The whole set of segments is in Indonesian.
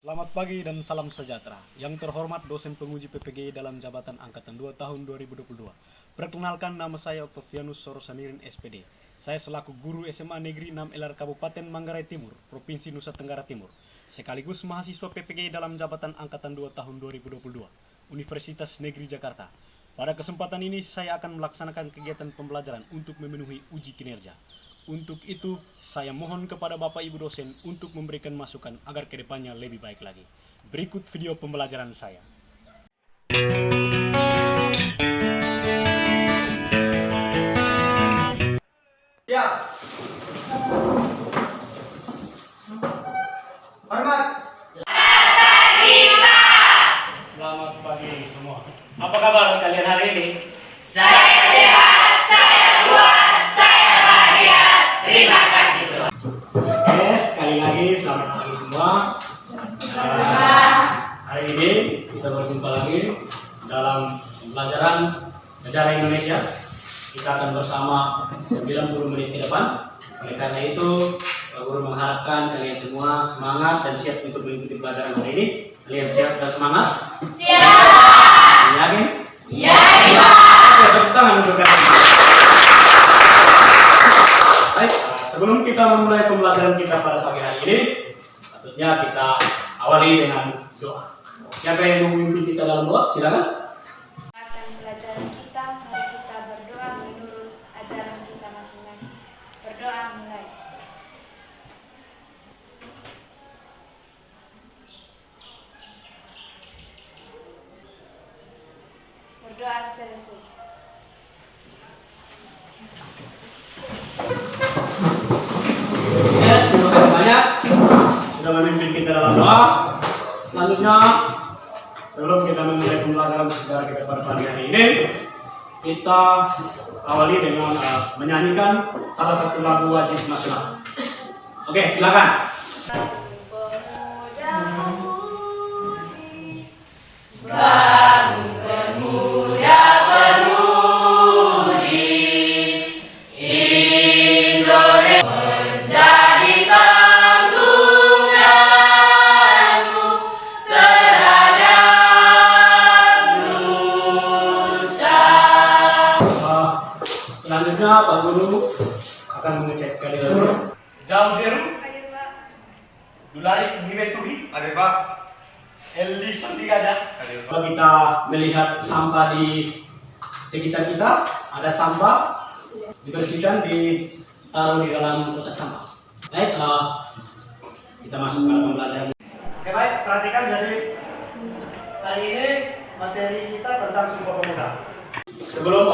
Selamat pagi dan salam sejahtera. Yang terhormat dosen penguji PPG dalam jabatan Angkatan 2 tahun 2022. Perkenalkan, nama saya Octavianus Sorosamirin SPD. Saya selaku guru SMA Negeri 6 LR Kabupaten Manggarai Timur, Provinsi Nusa Tenggara Timur. Sekaligus mahasiswa PPG dalam jabatan Angkatan 2 tahun 2022, Universitas Negeri Jakarta. Pada kesempatan ini saya akan melaksanakan kegiatan pembelajaran untuk memenuhi uji kinerja. Untuk itu, saya mohon kepada Bapak Ibu dosen untuk memberikan masukan agar kedepannya lebih baik lagi. Berikut video pembelajaran saya. Siap. Hormat. Selamat pagi semua. Apa kabar kalian hari ini? Saya sehat, saya kuat, saya bahagia. Terima kasih Tuhan. Oke, sekali lagi selamat pagi semua. Hari ini kita berjumpa lagi dalam pembelajaran Sejarah Indonesia. Kita akan bersama 90 menit ke depan. Oleh karena itu, Pak Guru mengharapkan kalian semua semangat dan siap untuk mengikuti pelajaran hari ini. Kalian siap dan semangat? Siap. Yakin? Ya. Oke, tepuk tangan untuk kalian. Baik, sebelum kita memulai pembelajaran kita pada pagi hari ini, patutnya kita awali dengan doa. Siapa yang mau memimpin kita dalam doa? Silakan. Akan pelajaran kita, mari kita berdoa menurut ajaran kita masing-masing. Berdoa mulai. Berdoa selesai. Ya, terima kasih banyak sudah memimpin kita dalam doa. Selanjutnya, sebelum kita memulai pembelajaran sejarah kita pada pagi hari ini, kita awali dengan menyanyikan salah satu lagu wajib nasional. Oke, silakan. Selanjutnya Pak Guru akan mengecek kalian. Jauh Zeru, Hadir Pak. Dularif Dibetuhi, Hadir Pak. Elison Digajah. Hadir Pak. Kalau kita melihat sampah di sekitar kita, ada sampah dibersihkan, ditaruh di dalam kotak sampah. Baik, kita masuk pada pembelajaran. Oke, baik, perhatikan. Jadi hari ini materi kita tentang Sumpah Pemuda. Sebelum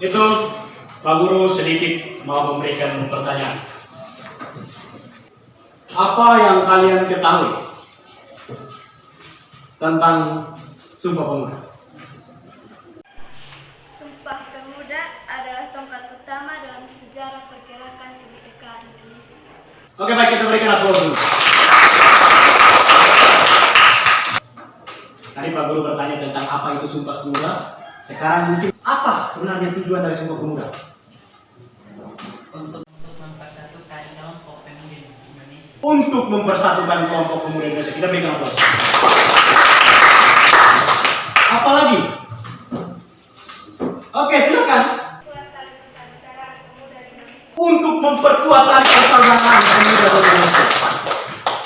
itu, Pak Guru sedikit mau memberikan pertanyaan. Apa yang kalian ketahui tentang Sumpah Pemuda? Sumpah Pemuda adalah tongkat utama dalam sejarah pergerakan kemerdekaan Indonesia. Oke, baik, kita berikan aplaus dulu. Tadi Pak Guru bertanya tentang apa itu Sumpah Pemuda. Sekarang mungkin apa sebenarnya tujuan dari Sumpah Pemuda? Untuk mempersatukan kelompok pemuda Indonesia. Untuk mempersatukan kelompok pemuda Indonesia. Kita berikan aplaus. Apa lagi? Oke, silakan. Kuat tali persaudaraan pemuda Indonesia. Untuk memperkuat tali persaudaraan pemuda Indonesia.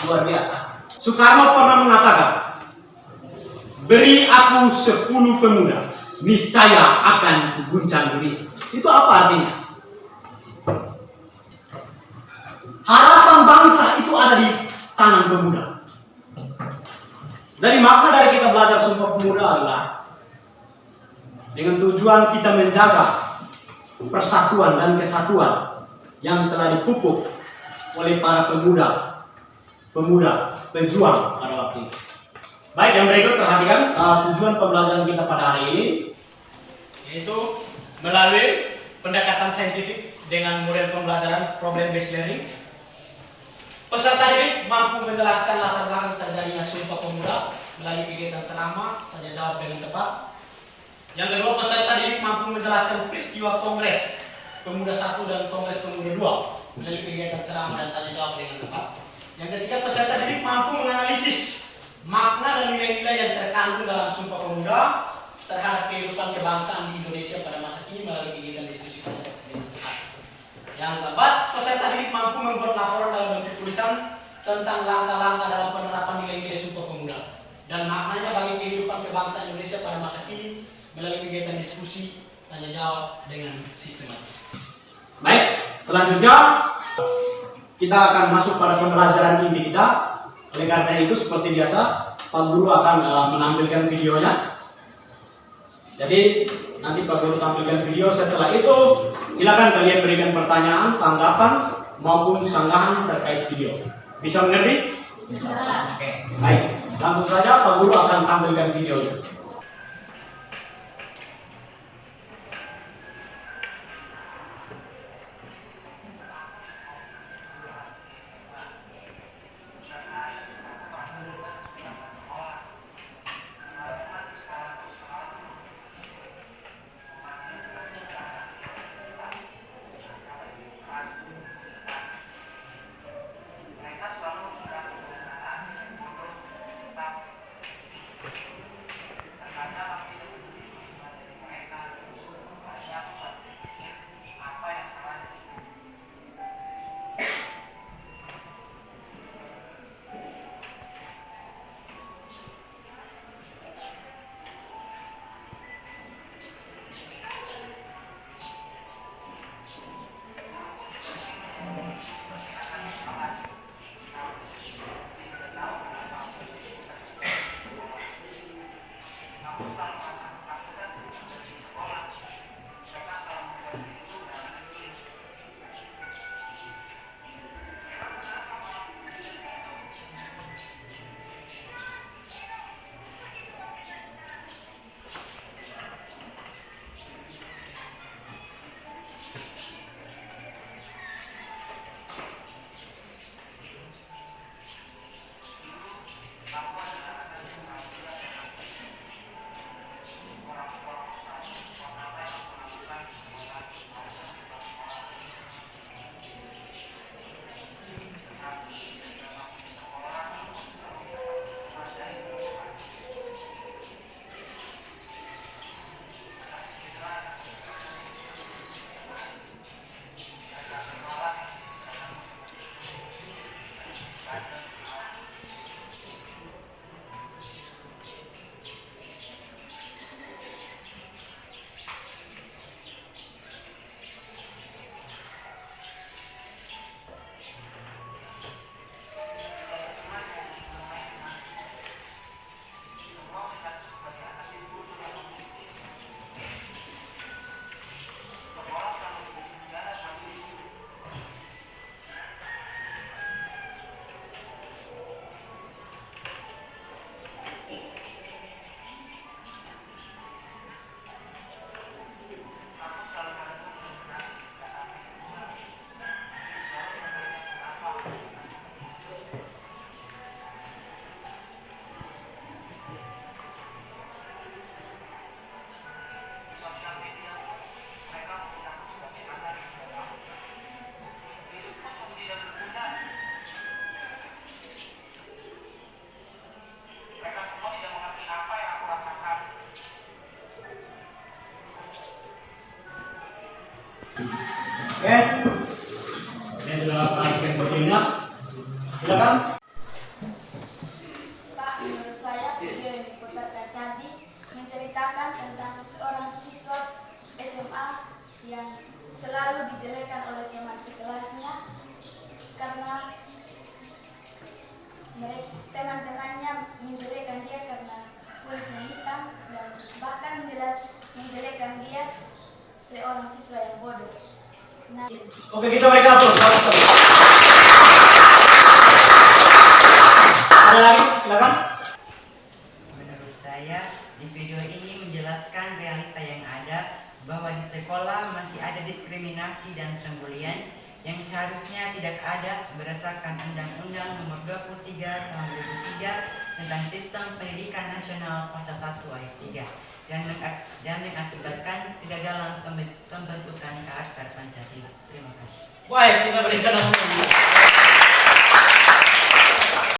Luar biasa. Soekarno pernah mengatakan, beri aku 10 pemuda, niscaya akan kuguncang dunia. Itu apa artinya? Harapan bangsa itu ada di tangan pemuda. Jadi makna dari kita belajar Sumpah Pemuda adalah dengan tujuan kita menjaga persatuan dan kesatuan yang telah dipupuk oleh para pemuda pejuang pada waktu itu. Baik, yang berikut perhatikan tujuan pembelajaran kita pada hari ini, yaitu melalui pendekatan saintifik dengan model pembelajaran problem based learning. Peserta didik mampu menjelaskan latar belakang terjadinya Sumpah Pemuda melalui kegiatan ceramah, tanya jawab dengan tepat. Yang kedua, peserta didik mampu menjelaskan peristiwa Kongres Pemuda 1 dan Kongres Pemuda 2 melalui kegiatan ceramah dan tanya jawab dengan tepat. Yang ketiga, peserta didik mampu menganalisis terkandung dalam Sumpah Pemuda terhadap kehidupan kebangsaan di Indonesia pada masa kini melalui kegiatan diskusi pada yang keempat, peserta didik mampu membuat laporan dalam bentuk tulisan tentang langkah-langkah dalam penerapan nilai-nilai Sumpah Pemuda dan maknanya bagi kehidupan kebangsaan Indonesia pada masa kini melalui kegiatan diskusi tanya jawab dengan sistematis. Baik, selanjutnya kita akan masuk pada pembelajaran inti kita. Oleh karena itu seperti biasa, Pak Guru akan menampilkan videonya. Jadi nanti Pak Guru tampilkan video. Setelah itu silakan kalian berikan pertanyaan, tanggapan maupun sanggahan terkait video. Bisa mengerti? Bisa. Oke. Baik, langsung saja Pak Guru akan tampilkan videonya. Oke, ini sudah perhatikan videonya. Silakan. Pak, menurut saya video yang diputarkan tadi menceritakan tentang seorang siswa SMA yang selalu dijelekan oleh teman sekelasnya karena teman-temannya menjelekan dia karena kulitnya hitam dan bahkan menjelekan dia seorang siswa yang bodoh. Nah, Oke, kita berikan aplaus. Ada lagi? Silakan. Menurut saya, di video ini menjelaskan realita yang ada bahwa di sekolah masih ada diskriminasi dan pembulian yang seharusnya tidak ada berdasarkan Undang-Undang Nomor 23 Tahun 2003 tentang Sistem Pendidikan Nasional Pasal 1 Ayat 3 dan mengakibatkan kegagalan pembentukan karakter Pancasila. Terima kasih. Baik, kita berikan aplaus.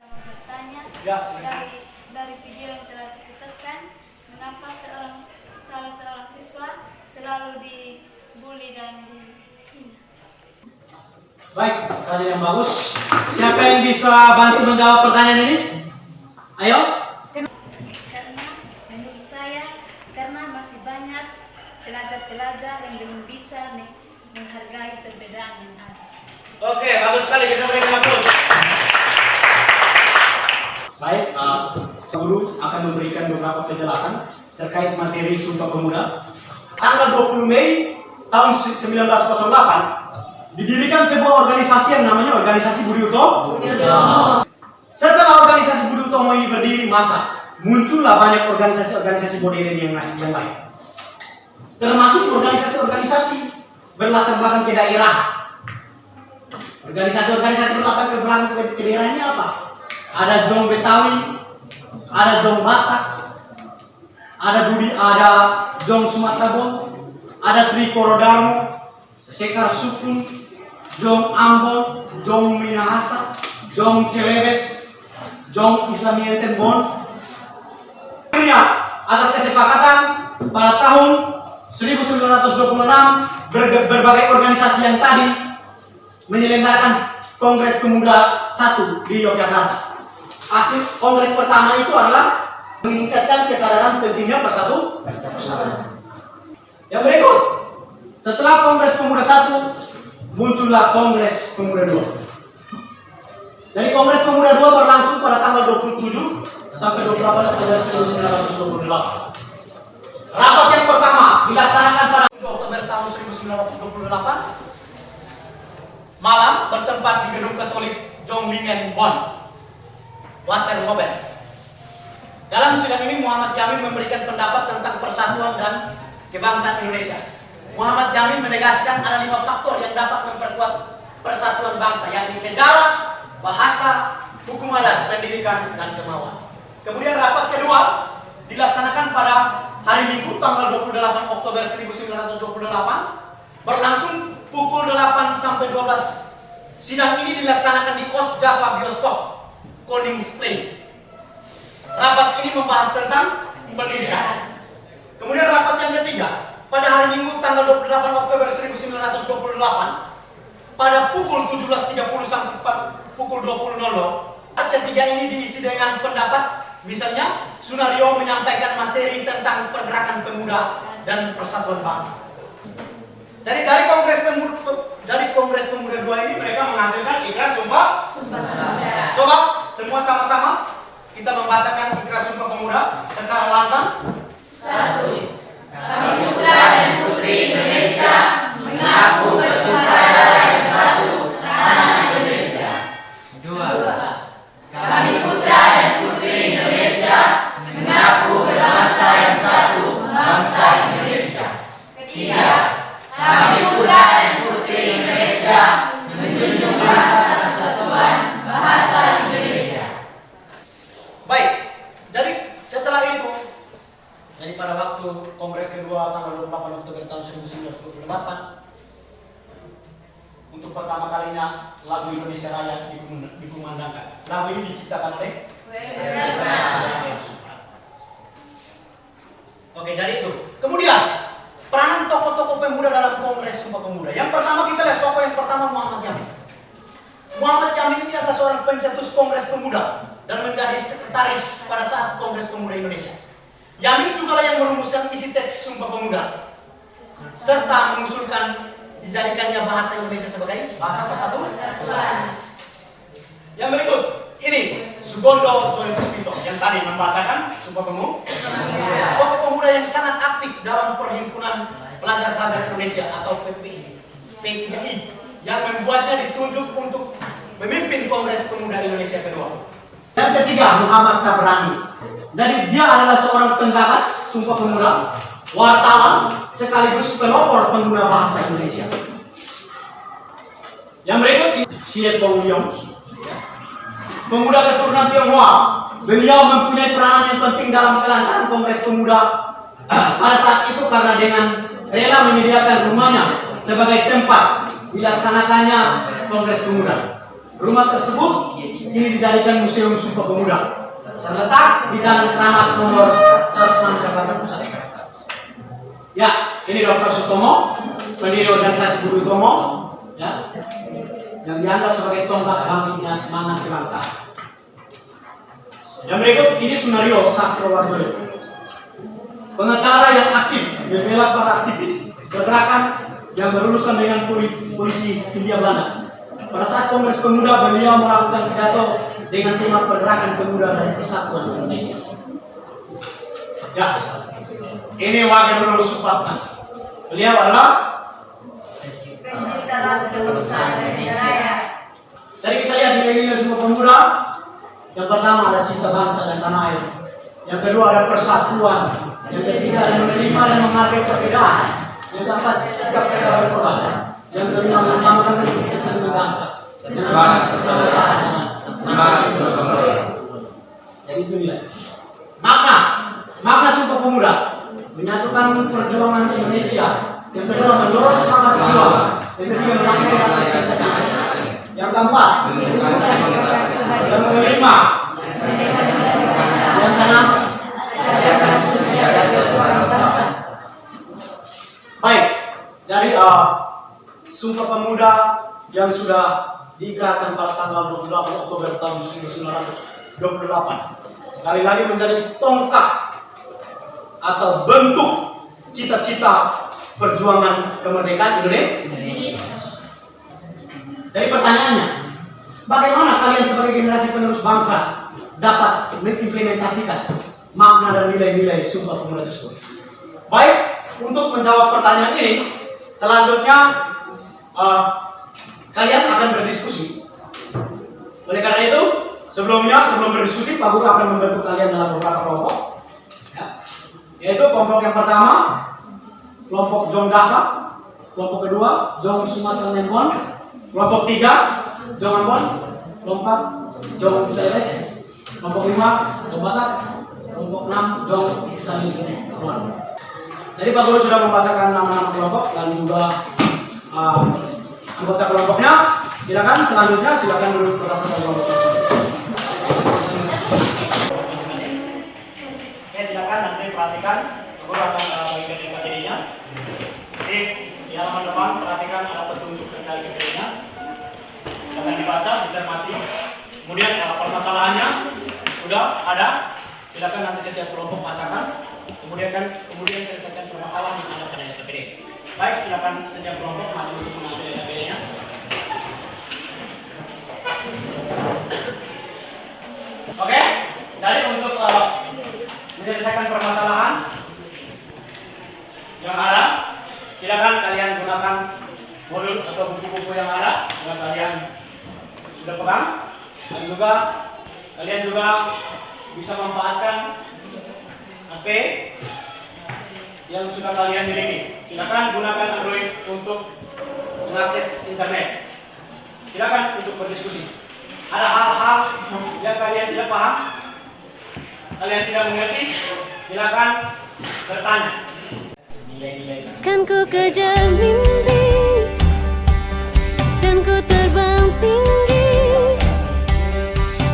bertanya Ya, silakan. dari dari video yang telah diputarkan, mengapa salah seorang siswa selalu dibully dan dihina. Baik, kajian yang bagus. Siapa yang bisa bantu menjawab pertanyaan ini? Ayo. Karena menurut saya, karena masih banyak pelajar-pelajar yang belum bisa menghargai perbedaan yang ada. Oke, bagus sekali, kita berikan aplaus. Baik, guru akan memberikan beberapa penjelasan terkait materi Sumpah Pemuda. Tanggal 20 Mei tahun 1908 didirikan sebuah organisasi yang namanya Organisasi Budi Utomo. Setelah organisasi Budi Utomo ini berdiri, maka muncullah banyak organisasi-organisasi modern yang lain. Termasuk organisasi-organisasi berlatar belakang ke daerah. Organisasi-organisasi berlatar belakang ke daerahnya apa? Ada Jong Betawi, ada Jong Batak, ada Jong Sumatera Bon, ada Trikoro Darmo, Sekar Sukun, Jong Ambon, Jong Minahasa, Jong Celebes, Jong Islamienten Bon. Atas kesepakatan pada tahun 1926 berbagai organisasi yang tadi menyelenggarakan Kongres Pemuda 1 di Yogyakarta. Hasil kongres pertama itu adalah meningkatkan kesadaran pentingnya persatuan. Yang berikut, setelah Kongres Pemuda 1 muncullah Kongres Pemuda 2. Jadi Kongres Pemuda 2 berlangsung pada tanggal 27 sampai 28 Oktober 1928. Rapat yang pertama dilaksanakan pada 7 Oktober tahun 1928 malam bertempat di Gedung Katolik Jonglingen Bonn, Watermoben. Dalam sidang ini Muhammad Jamil memberikan pendapat tentang persatuan dan kebangsaan Indonesia. Muhammad Jamil menegaskan ada 5 faktor yang dapat memperkuat persatuan bangsa, yakni sejarah, bahasa, hukum adat, pendidikan, dan kemauan. Kemudian rapat kedua dilaksanakan pada hari Minggu tanggal 28 Oktober 1928 berlangsung pukul 8 sampai 12. Sidang ini dilaksanakan di Oost Java Bioskop Koningsplein. Rapat ini membahas tentang pendidikan. Kemudian rapat yang ketiga pada hari Minggu tanggal 28 Oktober 1928 pada pukul 17.30 sampai pukul 20.00. Rapat ketiga ini diisi dengan pendapat, misalnya Sunario menyampaikan materi tentang pergerakan pemuda dan persatuan bangsa. Jadi dari Kongres Pemuda 2 ini mereka menghasilkan ikrar Sumpah. Coba semua sama-sama kita membacakan ikrar Sumpah Pemuda secara lantang. 1. Kami putra dan putri Indonesia mengaku bertumpah darah yang satu, tanah Indonesia. 2. Kami putra dan putri Indonesia mengaku berbangsa yang satu, bangsa Indonesia. 3. Kami putra dan putri Indonesia menjunjung bahasa persatuan, bahasa Indonesia. Baik, jadi setelah itu, jadi pada waktu Kongres kedua tanggal 28 Oktober tahun 1928, untuk pertama kalinya lagu Indonesia Raya dikumandangkan. Lagu ini diciptakan oleh Oke, jadi itu. Kemudian peranan tokoh-tokoh pemuda dalam Kongres Sumpah Pemuda. Yang pertama kita lihat tokoh yang pertama Muhammad Jamil. Muhammad Jamil ini adalah seorang pencetus Kongres Pemuda dan menjadi sekretaris pada saat Kongres Pemuda Indonesia. Jamil juga lah yang merumuskan isi teks Sumpah Pemuda serta mengusulkan dijadikannya bahasa Indonesia sebagai bahasa persatuan. Yang berikut ini Sugondo Joyo Puspito yang tadi membacakan Sumpah Pemuda. Tokoh pemuda yang sangat aktif dalam perhimpunan pelajar-pelajar Indonesia atau PPI yang membuatnya ditunjuk untuk memimpin Kongres Pemuda Indonesia kedua. Dan ketiga Muhammad Tabrani. Jadi dia adalah seorang penggagas Sumpah Pemuda, wartawan sekaligus pelopor pengguna bahasa Indonesia. Yang berikut Siet Bong Liong, pemuda keturunan Tionghoa. Beliau mempunyai peranan yang penting dalam kelancaran Kongres Pemuda pada saat itu karena dengan rela menyediakan rumahnya sebagai tempat dilaksanakannya Kongres Pemuda. Rumah tersebut kini dijadikan Museum Sumpah Pemuda. terletak di Jalan Keramat nomor 106 Jakarta Pusat. Ya, ini Dr. Sutomo, pendiri organisasi Guru Utomo, ya, yang dianggap sebagai tonggak bangkitnya semangat kebangsaan. Yang berikut ini Sunario Sastrowardoyo, pengacara yang aktif membela para aktivis pergerakan yang berurusan dengan polisi Hindia Belanda. Pada saat Kongres Pemuda, beliau melakukan pidato dengan tema pergerakan pemuda dan persatuan Indonesia. Ya, ini Wakil Gubernur Supratman. Beliau adalah Pencipta lagu bangsa Indonesia Raya. Tadi kita lihat nilai-nilai Sumpah Pemuda. Yang pertama ada cinta bangsa dan tanah air. Yang kedua ada persatuan. Yang ketiga ada menerima dan menghargai perbedaan. Yang keempat sikap kita berubah. Yang kelima mengamalkan kepentingan bangsa. Semangat gotong royong. Jadi itu nilai. Makna Sumpah Pemuda menyatukan perjuangan Indonesia. Yang kedua mendorong semangat berjuang. Yang ketiga melanggar rasa cinta tanah air. Yang keempat, yang kelima, yang keenam, baik. Jadi Sumpah Pemuda yang sudah diikrarkan pada tanggal 28 Oktober tahun 1928 sekali lagi menjadi tonggak atau bentuk cita-cita perjuangan kemerdekaan Indonesia. Jadi pertanyaannya, bagaimana kalian sebagai generasi penerus bangsa dapat mengimplementasikan makna dan nilai-nilai Sumpah Pemuda tersebut? Baik, untuk menjawab pertanyaan ini, selanjutnya kalian akan berdiskusi. Oleh karena itu, sebelum berdiskusi, Pak Guru akan membentuk kalian dalam beberapa kelompok. Ya. Yaitu kelompok yang pertama, kelompok Jong Java, kelompok kedua, Jong Sumatera Nembon, kelompok 3, Jong Ambon, kelompok 4, Jong Celebes, kelompok 5, Jong Batak, kelompok 6, Jong Islami Nembon. Jadi Pak Guru sudah membacakan nama-nama kelompok dan juga anggota kelompoknya. Silakan selanjutnya duduk berdasarkan kelompok tersebut. Oke, silakan nanti perhatikan. Pak Guru akan bagi materinya. Jadi di halaman depan perhatikan ada petunjuk kendali kendalinya. Jangan dibaca, dicermati. Kemudian permasalahannya sudah ada. Silakan nanti setiap kelompok bacakan. Kemudian selesaikan permasalahan yang ada pada SPD. Baik, silakan setiap kelompok maju untuk mengambil SPD-nya. Oke, jadi untuk menyelesaikan permasalahan yang ada, silakan kalian gunakan modul atau buku-buku yang ada yang kalian sudah pegang, dan juga kalian bisa memanfaatkan HP yang sudah kalian miliki. Silakan gunakan Android untuk mengakses internet. Silakan untuk berdiskusi. Ada hal-hal yang kalian tidak paham, kalian tidak mengerti, silakan bertanya. Kan ku kejar mimpi dan ku terbang tinggi,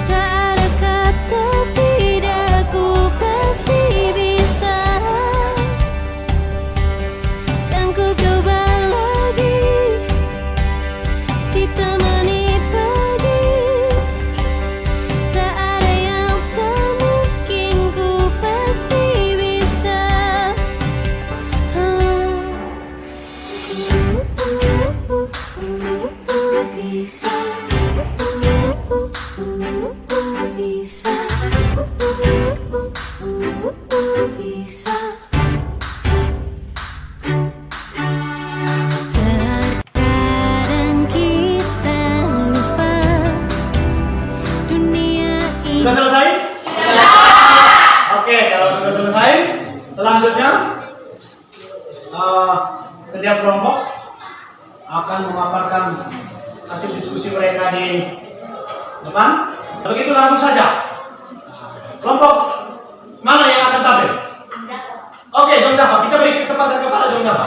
tak ada kata tidak, ku pasti bisa. Dan ku coba lagi ditemani pagi, tak ada yang tak mungkin, ku pasti bisa. Bisa, bisa, bisa. Terkadang kita lupa dunia ini. Sudah selesai? Sudah. Oke, kalau sudah selesai, selanjutnya setiap kelompok akan memaparkan hasil diskusi mereka di depan. Begitu langsung saja. Kelompok mana yang akan tampil? Oke, Jong Java. Kita beri kesempatan kepada Jong Java.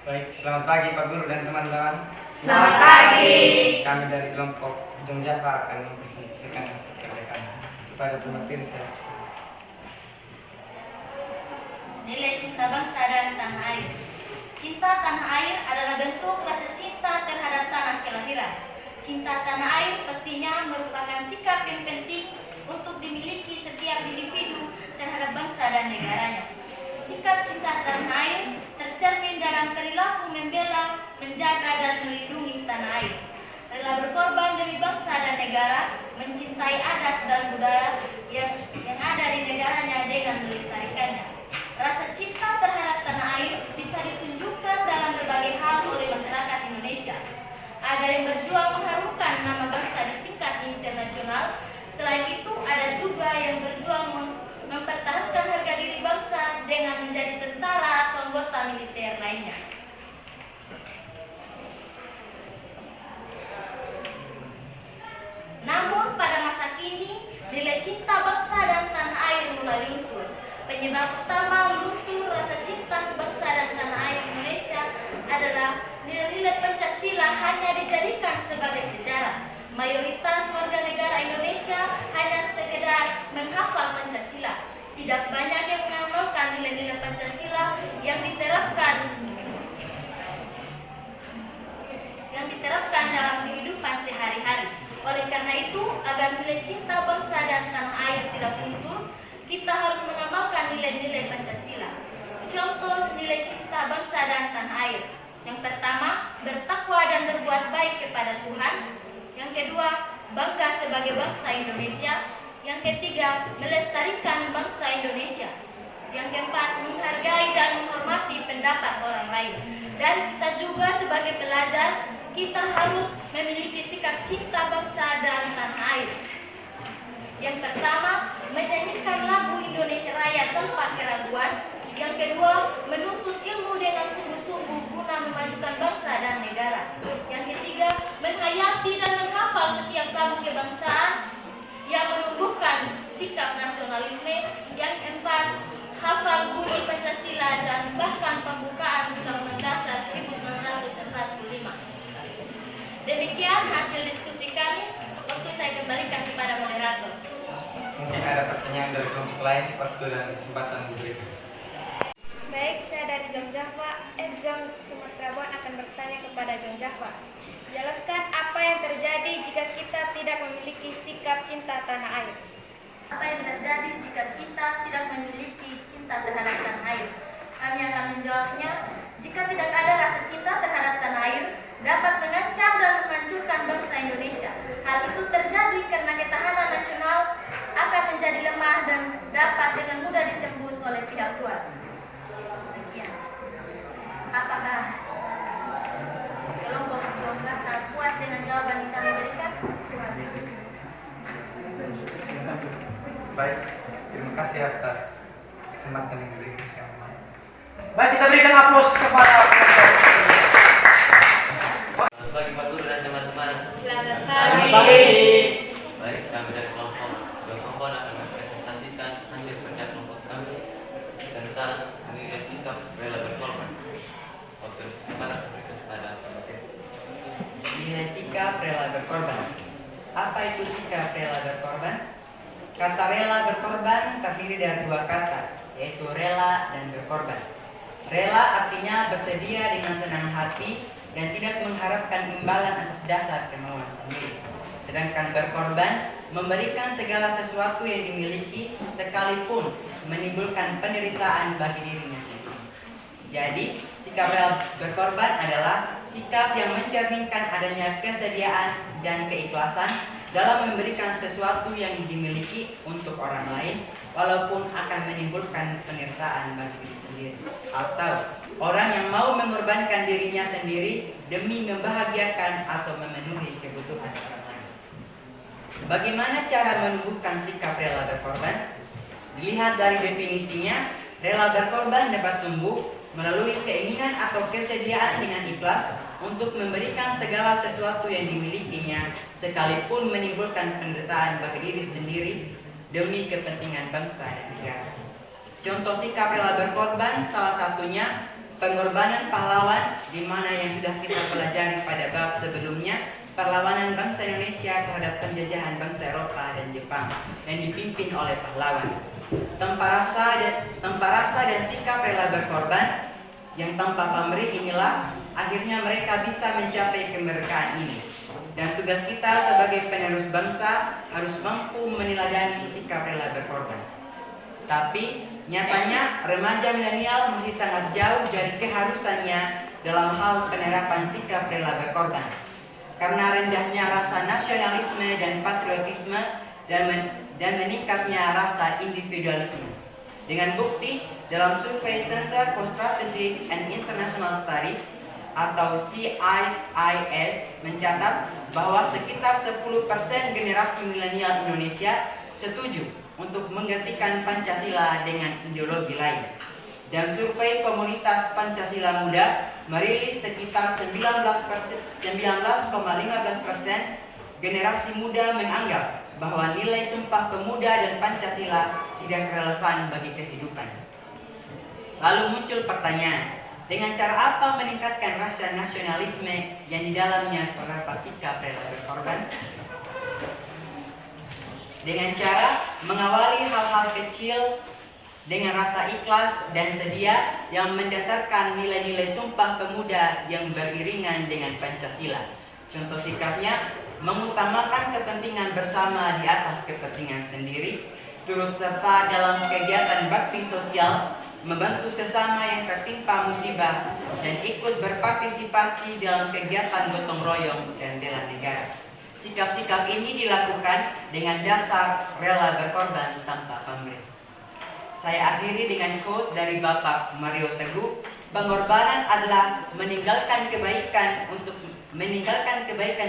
Baik, selamat pagi Pak Guru dan teman-teman. Selamat pagi. Kami dari kelompok Jong Java akan mempresentasikan hasil kerja kami. kepada pemateri saya. Nilai cinta bangsa dan tanah air. Cinta tanah air adalah bentuk rasa cinta terhadap tanah kelahiran. Cinta tanah air pastinya merupakan sikap yang penting untuk dimiliki setiap individu terhadap bangsa dan negaranya. Sikap cinta tanah air tercermin dalam perilaku membela, menjaga, dan melindungi tanah air. Rela berkorban demi bangsa dan negara, mencintai adat dan budaya yang ada di negaranya dengan melestarikannya. Rasa cinta terhadap tanah air bisa ditunjukkan dalam berbagai hal oleh masyarakat Indonesia. Ada yang berjuang mengharumkan nama bangsa di tingkat internasional. Selain itu, ada juga yang berjuang mempertahankan harga diri bangsa dengan menjadi tentara atau anggota militer lainnya. Namun pada masa kini, nilai cinta bangsa dan tanah air mulai luntur. Penyebab utama luntur rasa cinta bangsa dan tanah air Indonesia adalah nilai-nilai Pancasila hanya dijadikan sebagai sejarah. Mayoritas warga negara Indonesia hanya sekedar menghafal Pancasila. Tidak banyak yang mengamalkan nilai-nilai Pancasila yang diterapkan dalam kehidupan sehari-hari. Oleh karena itu, agar nilai cinta bangsa dan tanah air tidak luntur, kita harus mengamalkan nilai-nilai Pancasila. Contoh nilai cinta bangsa dan tanah air. Yang pertama, bertakwa dan berbuat baik kepada Tuhan. Yang kedua, bangga sebagai bangsa Indonesia. Yang ketiga, melestarikan bangsa Indonesia. Yang keempat, menghargai dan menghormati pendapat orang lain. Dan kita juga sebagai pelajar, kita harus memiliki sikap cinta bangsa dan tanah air. Yang pertama, menyanyikan lagu Indonesia Raya tanpa keraguan. Yang kedua, menuntut ilmu dengan sungguh-sungguh guna memajukan bangsa dan negara. Yang ketiga, menghayati dan menghafal setiap lagu kebangsaan yang menumbuhkan sikap nasionalisme. Yang keempat, hafal bunyi Pancasila dan bahkan pembukaan Undang-Undang Dasar 1945. Demikian hasil diskusi kami. Waktu saya kembalikan kepada moderator. Mungkin ada pertanyaan dari kelompok lain, waktu dan kesempatan diberikan. Baik, saya dari Jong Java, Jong Sumatera Barat akan bertanya kepada Jong Java. Jelaskan apa yang terjadi jika kita tidak memiliki sikap cinta tanah air. Apa yang terjadi jika kita tidak memiliki cinta terhadap tanah air? Kami akan menjawabnya, jika tidak ada rasa cinta terhadap tanah air, dapat mengancam dan menghancurkan bangsa Indonesia. Hal itu terjadi karena ketahanan nasional akan menjadi lemah dan dapat dengan mudah ditembus oleh pihak luar. Sekian. Apakah kelompok merasa puas dengan jawaban yang kami berikan? Baik, terima kasih atas kesempatan yang diberikan kami. Baik, kita berikan aplaus kepada Selamat pagi Pak Guru dan teman-teman. Selamat Selamat pagi. pagi. Baik, kami dari kelompok Jokombon akan mempresentasikan hasil kerja kelompok kami tentang nilai sikap rela berkorban. Waktu dan kesempatan berikan kepada pemateri. Nilai sikap rela berkorban. Apa itu sikap rela berkorban? Kata rela berkorban terdiri dari dua kata, yaitu rela dan berkorban. Rela artinya bersedia dengan senang hati dan tidak mengharapkan imbalan atas dasar kemauan sendiri. Sedangkan berkorban memberikan segala sesuatu yang dimiliki sekalipun menimbulkan penderitaan bagi dirinya sendiri. Jadi, sikap rela berkorban adalah sikap yang mencerminkan adanya kesediaan dan keikhlasan dalam memberikan sesuatu yang dimiliki untuk orang lain walaupun akan menimbulkan penderitaan bagi diri sendiri, atau orang yang mau mengorbankan dirinya sendiri demi membahagiakan atau memenuhi kebutuhan orang lain. Bagaimana cara menumbuhkan sikap rela berkorban? Dilihat dari definisinya, rela berkorban dapat tumbuh melalui keinginan atau kesediaan dengan ikhlas untuk memberikan segala sesuatu yang dimilikinya sekalipun menimbulkan penderitaan bagi diri sendiri demi kepentingan bangsa dan negara. Contoh sikap rela berkorban salah satunya pengorbanan pahlawan, di mana yang sudah kita pelajari pada bab sebelumnya, perlawanan bangsa Indonesia terhadap penjajahan bangsa Eropa dan Jepang yang dipimpin oleh pahlawan. Tanpa rasa dan sikap rela berkorban yang tanpa pamrih inilah akhirnya mereka bisa mencapai kemerdekaan ini. Dan tugas kita sebagai penerus bangsa harus mampu meneladani sikap rela berkorban. Tapi nyatanya remaja milenial masih sangat jauh dari keharusannya dalam hal penerapan sikap rela berkorban. Karena rendahnya rasa nasionalisme dan patriotisme dan meningkatnya rasa individualisme. Dengan bukti dalam survei Center for Strategic and International Studies atau CIS mencatat bahwa sekitar 10% generasi milenial Indonesia setuju untuk menggantikan Pancasila dengan ideologi lain. Dan survei komunitas Pancasila Muda merilis sekitar 19,15% generasi muda menganggap bahwa nilai Sumpah Pemuda dan Pancasila tidak relevan bagi kehidupan. Lalu muncul pertanyaan, dengan cara apa meningkatkan rasa nasionalisme yang di dalamnya terdapat sikap rela berkorban? Dengan cara mengawali hal-hal kecil dengan rasa ikhlas dan sedia yang mendasarkan nilai-nilai Sumpah Pemuda yang beriringan dengan Pancasila. Contoh sikapnya, mengutamakan kepentingan bersama di atas kepentingan sendiri, turut serta dalam kegiatan bakti sosial, membantu sesama yang tertimpa musibah, dan ikut berpartisipasi dalam kegiatan gotong royong dan bela negara. Sikap-sikap ini dilakukan dengan dasar rela berkorban tanpa pamrih. Saya akhiri dengan quote dari Bapak Mario Teguh, pengorbanan adalah meninggalkan kebaikan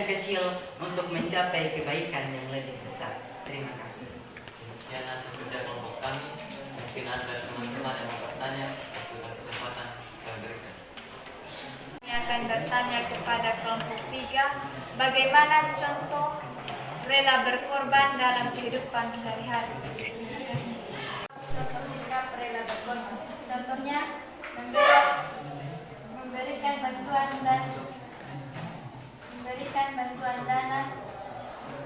kecil untuk mencapai kebaikan yang lebih besar. Terima kasih. Demikian hasil kerja kelompok kami. Mungkin ada teman-teman yang mau bertanya, waktu dan kesempatan saya berikan. Kami akan bertanya kepada kelompok 3, bagaimana contoh rela berkorban dalam kehidupan sehari-hari. Terima kasih. Contoh sikap rela berkorban. Contohnya memberikan bantuan dana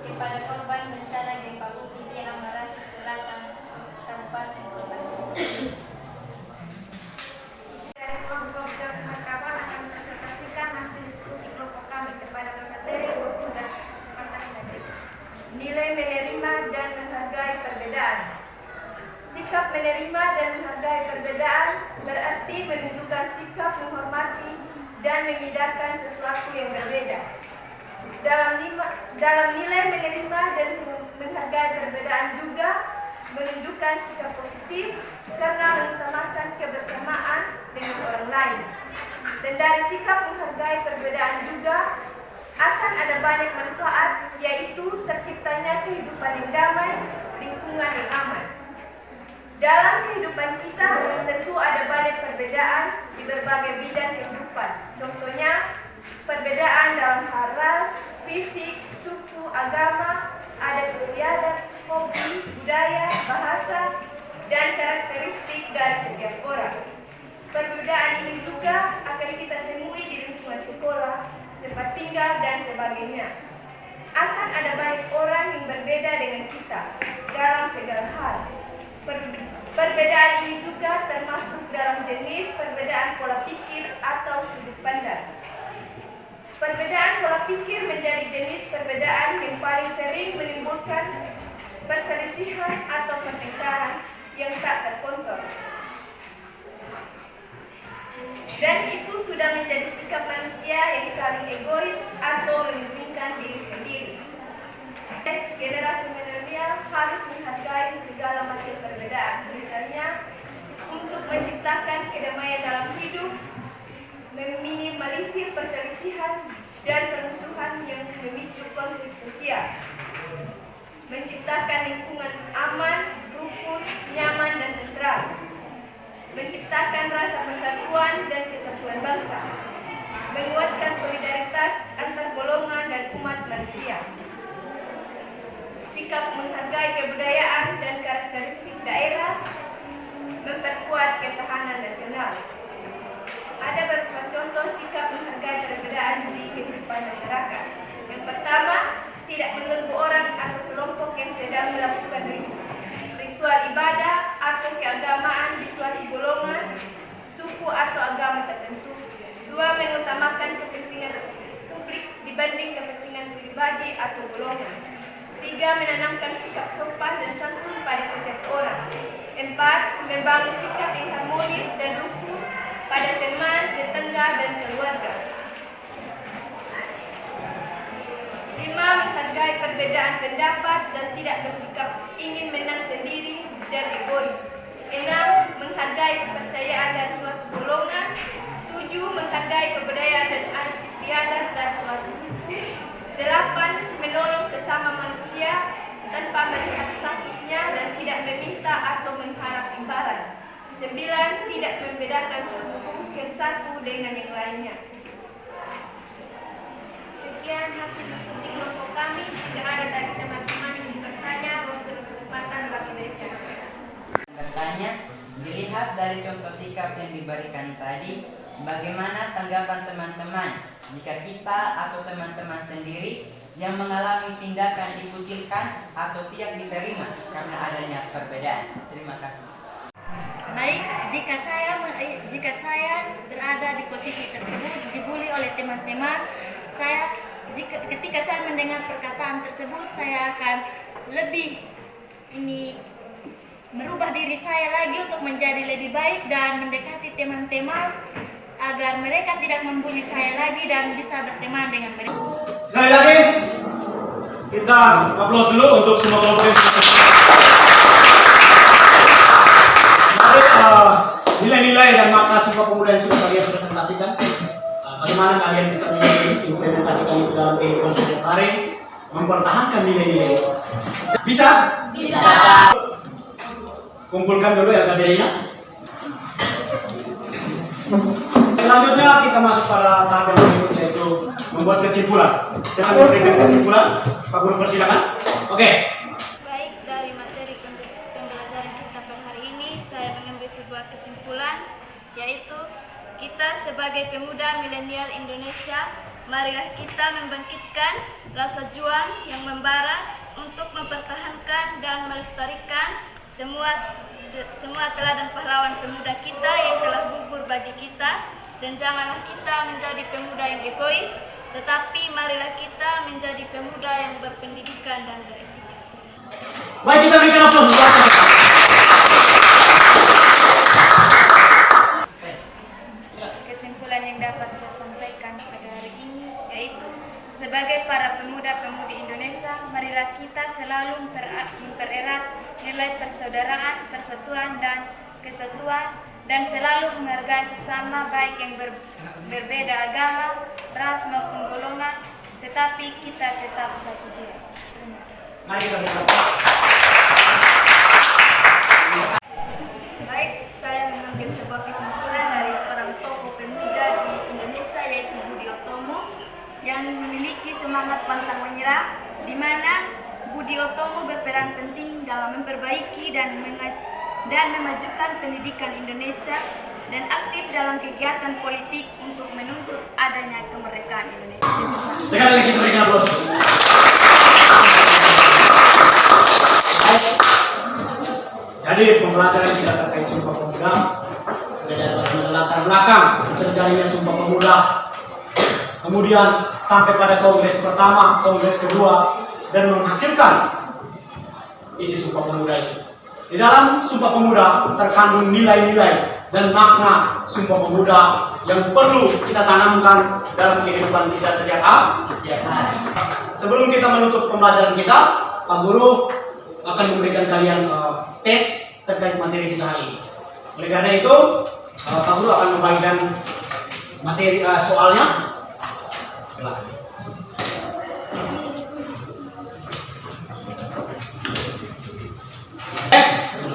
kepada korban bencana gempa bumi di Amarasi Selatan, Kabupaten Kota. Dari kelompok Jawa kawan akan presentasikan hasil diskusi kelompok kami kepada materi waktu dan kesempatan saya. Nilai menerima dan menghargai perbedaan. Sikap menerima dan menghargai perbedaan berarti menunjukkan sikap menghormati dan mengindahkan sesuatu yang berbeda. Dalam nilai menerima dan menghargai perbedaan juga menunjukkan sikap positif karena mengutamakan kebersamaan dengan orang lain. Dan dari sikap menghargai perbedaan juga akan ada banyak manfaat, yaitu terciptanya kehidupan yang damai, lingkungan yang aman. Dalam kehidupan kita tentu ada banyak perbedaan di berbagai bidang kehidupan. Contohnya perbedaan dalam hal ras, fisik, suku, agama, adat istiadat, hobi, budaya, bahasa, dan karakteristik dari setiap orang. Perbedaan ini juga akan kita temui di lingkungan sekolah, tempat tinggal, dan sebagainya. Akan ada banyak orang yang berbeda dengan kita dalam segala hal. Perbedaan ini juga termasuk dalam jenis perbedaan pola pikir atau sudut pandang. Perbedaan pola pikir menjadi jenis perbedaan yang paling sering menimbulkan perselisihan atau pertengkaran yang tak terkontrol. Dan itu sudah menjadi sikap manusia yang saling egois atau mementingkan diri sendiri. Generasi milenial harus menghargai segala macam perbedaan, misalnya untuk menciptakan kedamaian dalam hidup, meminimalisir perselisihan dan permusuhan yang memicu konflik sosial, menciptakan lingkungan aman, rukun, nyaman, dan tentram, menciptakan rasa persatuan dan kesatuan bangsa, menguatkan solidaritas antar golongan dan umat manusia. Sikap menghargai kebudayaan dan karakteristik daerah, memperkuat ketahanan nasional. Ada beberapa contoh sikap menghargai perbedaan di kehidupan masyarakat. Yang pertama, menanamkan sikap sopan dan santun pada setiap orang. 4. Membangun sikap yang harmonis dan rukun pada teman, tetangga, dan keluarga. 5. Menghargai perbedaan pendapat dan tidak bersikap ingin menang sendiri dan egois. 6. Menghargai kepercayaan dan suatu golongan. 7. Menghargai kebudayaan dan adat istiadat dan suatu suku. 8. Menolong sesama manusia tanpa melihat statusnya dan tidak meminta atau mengharap imbalan. 9. Tidak membedakan suku yang satu dengan yang lainnya. Sekian hasil diskusi kelompok kami. Jika ada dari teman-teman yang bertanya, waktu kesempatan bagi berbicara. Bertanya, dilihat dari contoh sikap yang diberikan tadi, bagaimana tanggapan teman-teman jika kita atau teman-teman sendiri yang mengalami tindakan dikucilkan atau tidak diterima karena adanya perbedaan? Terima kasih. Baik, jika saya berada di posisi tersebut, dibully oleh teman-teman, ketika saya mendengar perkataan tersebut, saya akan lebih merubah diri saya lagi untuk menjadi lebih baik dan mendekati teman-teman agar mereka tidak membuli saya lagi dan bisa berteman dengan mereka. Sekali lagi kita aplaus dulu untuk semua kelompok yang nilai-nilai dan makna Sumpah Pemuda yang sudah kalian presentasikan. Bagaimana kalian bisa mengimplementasikan itu dalam kehidupan sehari-hari, mempertahankan nilai-nilai itu? Bisa? Bisa. Kumpulkan dulu ya KBD-nya. Selanjutnya kita masuk pada tahap yang berikutnya, yaitu membuat kesimpulan. Jangan memberikan kesimpulan, Pak Guru persilakan. Oke. Baik, dari materi pembelajaran kita pada hari ini, saya mengambil sebuah kesimpulan, yaitu kita sebagai pemuda milenial Indonesia, marilah kita membangkitkan rasa juang yang membara untuk mempertahankan dan melestarikan semua teladan pahlawan pemuda kita yang telah gugur bagi kita, dan janganlah kita menjadi pemuda yang egois, tetapi marilah kita menjadi pemuda yang berpendidikan dan beretika. Baik, kita berikan aplaus. Kesimpulan yang dapat saya sampaikan pada hari ini yaitu, sebagai para pemuda-pemudi Indonesia, marilah kita selalu mempererat nilai persaudaraan, persatuan, dan kesatuan, dan selalu menghargai sesama, baik yang berbeda agama, ras maupun golongan, tetapi kita tetap satu jiwa. Terima kasih. Mari kita Baik, saya mengambil sebuah kesimpulan dari seorang tokoh pemuda di Indonesia, yaitu Budi Utomo, yang memiliki semangat pantang menyerah, di mana Budi Utomo berperan penting dalam memperbaiki dan memajukan pendidikan Indonesia dan aktif dalam kegiatan politik untuk menuntut adanya kemerdekaan Indonesia. Sekali lagi kita berikan aplaus. Jadi pembelajaran kita terkait Sumpah Pemuda dari latar belakang terjadinya Sumpah Pemuda, kemudian sampai pada kongres pertama, kongres kedua, dan menghasilkan isi Sumpah Pemuda itu. Di dalam Sumpah Pemuda terkandung nilai-nilai dan makna Sumpah Pemuda yang perlu kita tanamkan dalam kehidupan kita setiap hari. Sebelum kita menutup pembelajaran kita, Pak Guru akan memberikan kalian tes terkait materi kita hari ini. Oleh karena itu, Pak Guru akan membagikan materi soalnya.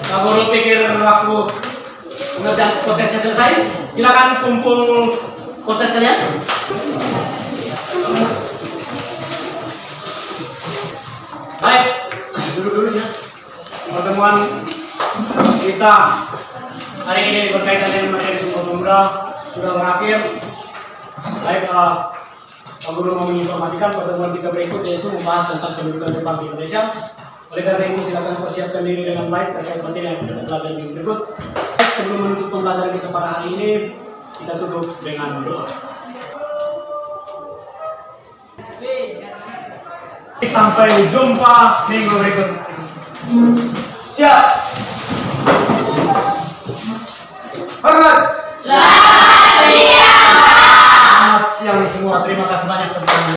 Pak Guru pikir waktu pengerjaan postesnya selesai, silakan kumpul postes kalian. Baik, duduk ya. Pertemuan kita hari ini berkaitan dengan materi Sumpah Pemuda sudah berakhir. Baik, Pak Guru mau menginformasikan pertemuan kita berikut, yaitu membahas tentang pendudukan Jepang di Indonesia. Oleh karena itu, silakan persiapkan diri dengan baik terkait materi yang kita pelajari minggu berikut. Sebelum menutup pembelajaran kita pada hari ini, kita tutup dengan doa. Sampai jumpa minggu berikutnya. Siap. Hormat. Selamat siang semua. Terima kasih banyak.